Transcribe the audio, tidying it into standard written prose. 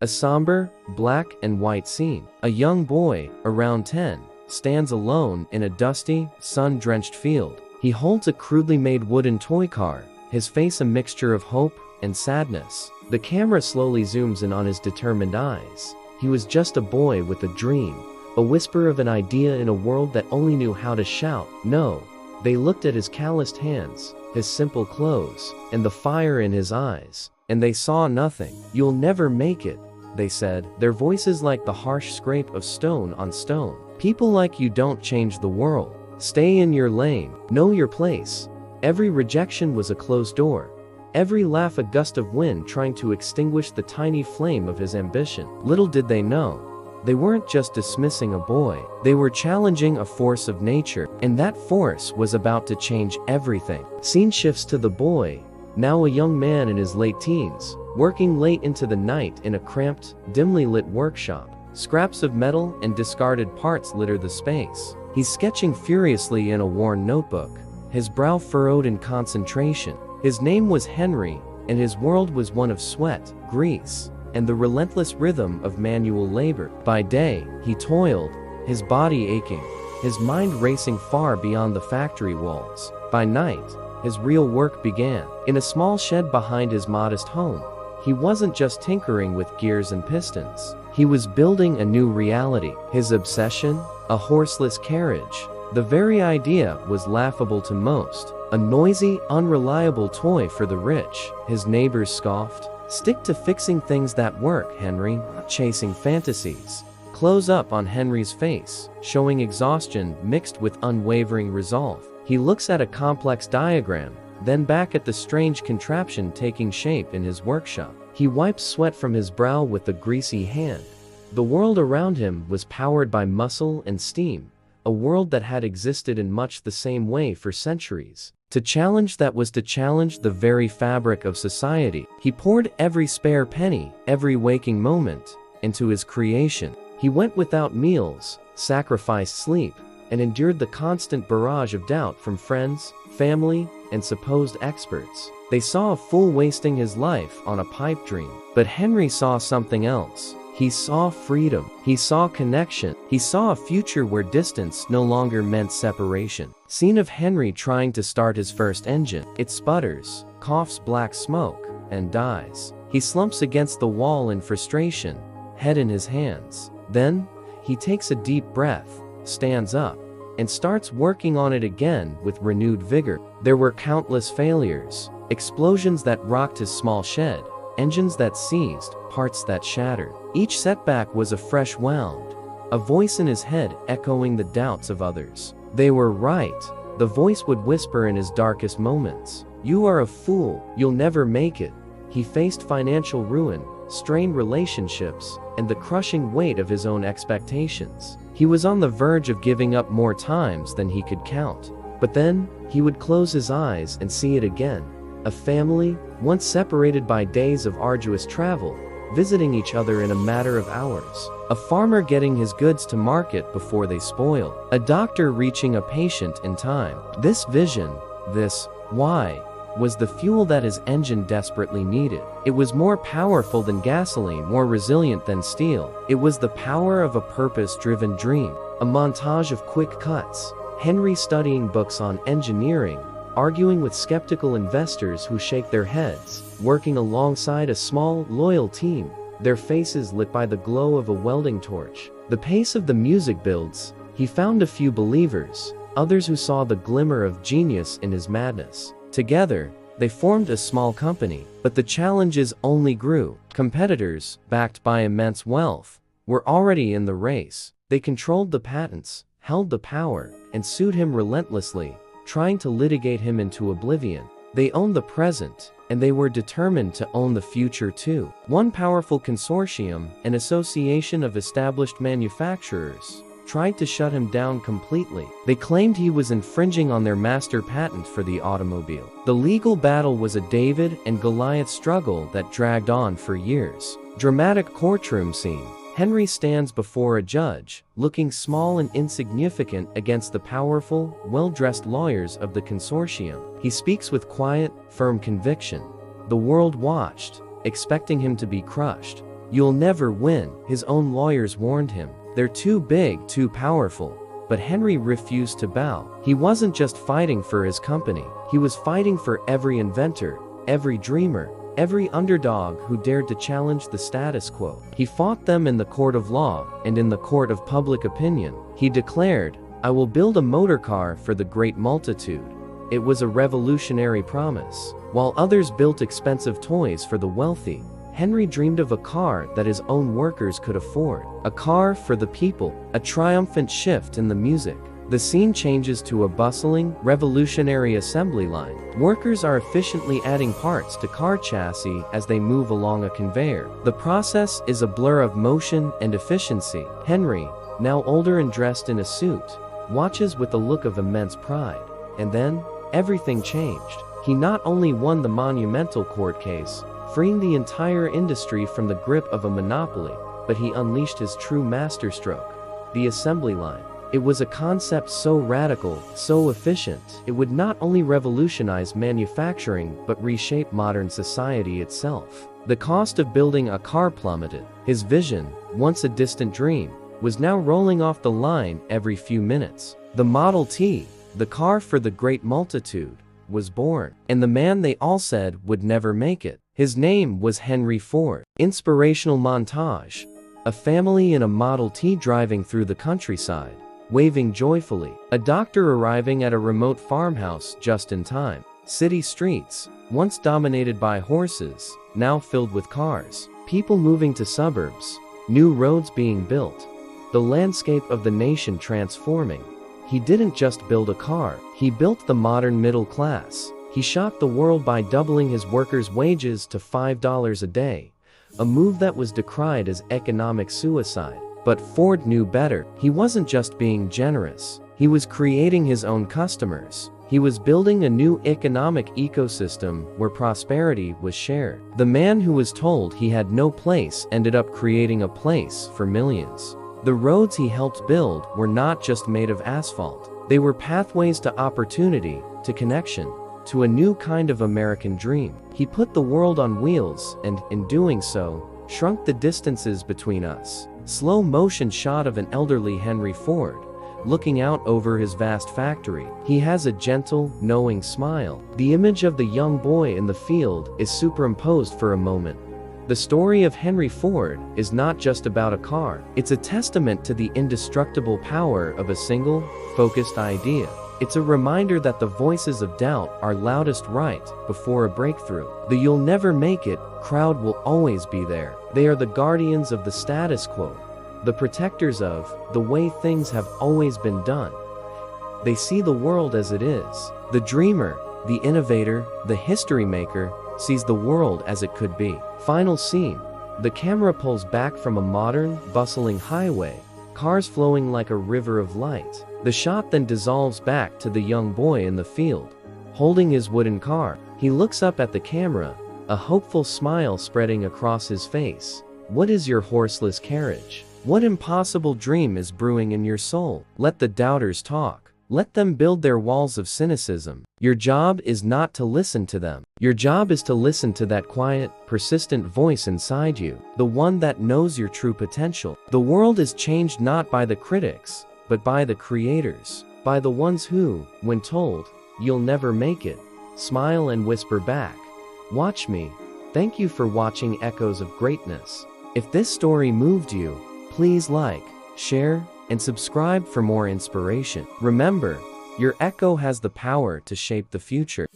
A somber, black and white scene. A young boy, around 10, stands alone in a dusty, sun-drenched field. He holds a crudely made wooden toy car, his face a mixture of hope and sadness. The camera slowly zooms in on his determined eyes. He was just a boy with a dream, a whisper of an idea in a world that only knew how to shout, no. They looked at his calloused hands, his simple clothes, and the fire in his eyes, and they saw nothing. "You'll never make it," they said, their voices like the harsh scrape of stone on stone. "People like you don't change the world. Stay in your lane. Know your place." Every rejection was a closed door. Every laugh a gust of wind trying to extinguish the tiny flame of his ambition. Little did they know, they weren't just dismissing a boy. They were challenging a force of nature, and that force was about to change everything. Scene shifts to the boy, now a young man in his late teens, working late into the night in a cramped, dimly lit workshop. Scraps of metal and discarded parts litter the space. He's sketching furiously in a worn notebook, his brow furrowed in concentration. His name was Henry, and his world was one of sweat, grease, and the relentless rhythm of manual labor. By day, he toiled, his body aching, his mind racing far beyond the factory walls. By night, his real work began. In a small shed behind his modest home, he wasn't just tinkering with gears and pistons. He was building a new reality. His obsession? A horseless carriage. The very idea was laughable to most. A noisy, unreliable toy for the rich. His neighbors scoffed. "Stick to fixing things that work, Henry, not chasing fantasies." Close up on Henry's face, showing exhaustion mixed with unwavering resolve. He looks at a complex diagram, then back at the strange contraption taking shape in his workshop. He wipes sweat from his brow with a greasy hand. The world around him was powered by muscle and steam, a world that had existed in much the same way for centuries. To challenge that was to challenge the very fabric of society. He poured every spare penny, every waking moment, into his creation. He went without meals, sacrificed sleep, and endured the constant barrage of doubt from friends, family, and supposed experts. They saw a fool wasting his life on a pipe dream. But Henry saw something else. He saw freedom. He saw connection. He saw a future where distance no longer meant separation. Scene of Henry trying to start his first engine. It sputters, coughs black smoke, and dies. He slumps against the wall in frustration, head in his hands. Then, he takes a deep breath, stands up, and starts working on it again with renewed vigor. There were countless failures, explosions that rocked his small shed, engines that seized, parts that shattered. Each setback was a fresh wound, a voice in his head echoing the doubts of others. They were right, the voice would whisper in his darkest moments. "You are a fool, you'll never make it." He faced financial ruin, strained relationships, and the crushing weight of his own expectations. He was on the verge of giving up more times than he could count. But then, he would close his eyes and see it again. A family, once separated by days of arduous travel, visiting each other in a matter of hours. A farmer getting his goods to market before they spoil. A doctor reaching a patient in time. This vision, this why, was the fuel that his engine desperately needed. It was more powerful than gasoline, more resilient than steel. It was the power of a purpose-driven dream. A montage of quick cuts. Henry studying books on engineering, arguing with skeptical investors who shake their heads, working alongside a small, loyal team, their faces lit by the glow of a welding torch. The pace of the music builds. He found a few believers, others who saw the glimmer of genius in his madness. Together, they formed a small company, but the challenges only grew. Competitors, backed by immense wealth, were already in the race. They controlled the patents, held the power, and sued him relentlessly, trying to litigate him into oblivion. They owned the present, and they were determined to own the future too. One powerful consortium, an association of established manufacturers, tried to shut him down completely. They claimed he was infringing on their master patent for the automobile. The legal battle was a David and Goliath struggle that dragged on for years. Dramatic courtroom scene. Henry stands before a judge, looking small and insignificant against the powerful, well-dressed lawyers of the consortium. He speaks with quiet, firm conviction. The world watched, expecting him to be crushed. "You'll never win." His own lawyers warned him. "They're too big, too powerful." But Henry refused to bow. He wasn't just fighting for his company. He was fighting for every inventor, every dreamer, every underdog who dared to challenge the status quo. He fought them in the court of law and in the court of public opinion. He declared, "I will build a motor car for the great multitude." It was a revolutionary promise. While others built expensive toys for the wealthy, Henry dreamed of a car that his own workers could afford. A car for the people, a triumphant shift in the music. The scene changes to a bustling, revolutionary assembly line. Workers are efficiently adding parts to car chassis as they move along a conveyor. The process is a blur of motion and efficiency. Henry, now older and dressed in a suit, watches with a look of immense pride. And then, everything changed. He not only won the monumental court case, freeing the entire industry from the grip of a monopoly, but he unleashed his true masterstroke, the assembly line. It was a concept so radical, so efficient, it would not only revolutionize manufacturing but reshape modern society itself. The cost of building a car plummeted. His vision, once a distant dream, was now rolling off the line every few minutes. The Model T, the car for the great multitude, was born. And the man they all said would never make it. His name was Henry Ford. Inspirational montage. A family in a Model T driving through the countryside, waving joyfully. A doctor arriving at a remote farmhouse just in time. City streets, once dominated by horses, now filled with cars. People moving to suburbs, new roads being built. The landscape of the nation transforming. He didn't just build a car, he built the modern middle class. He shocked the world by doubling his workers' wages to $5 a day, a move that was decried as economic suicide. But Ford knew better. He wasn't just being generous. He was creating his own customers. He was building a new economic ecosystem where prosperity was shared. The man who was told he had no place ended up creating a place for millions. The roads he helped build were not just made of asphalt. They were pathways to opportunity, to connection, to a new kind of American dream. He put the world on wheels and, in doing so, shrunk the distances between us. Slow motion shot of an elderly Henry Ford, looking out over his vast factory. He has a gentle, knowing smile. The image of the young boy in the field is superimposed for a moment. The story of Henry Ford is not just about a car. It's a testament to the indestructible power of a single, focused idea. It's a reminder that the voices of doubt are loudest right before a breakthrough. The "you'll never make it" crowd will always be there. They are the guardians of the status quo, the protectors of the way things have always been done. They see the world as it is. The dreamer, the innovator, the history maker, sees the world as it could be. Final scene. The camera pulls back from a modern, bustling highway, cars flowing like a river of light. The shot then dissolves back to the young boy in the field, holding his wooden car. He looks up at the camera, a hopeful smile spreading across his face. What is your horseless carriage? What impossible dream is brewing in your soul? Let the doubters talk. Let them build their walls of cynicism. Your job is not to listen to them. Your job is to listen to that quiet, persistent voice inside you, the one that knows your true potential. The world is changed not by the critics, but by the creators, by the ones who, when told, "You'll never make it," smile and whisper back, "Watch me." Thank you for watching Echoes of Greatness. If this story moved you, please like, share, and subscribe for more inspiration. Remember, your echo has the power to shape the future.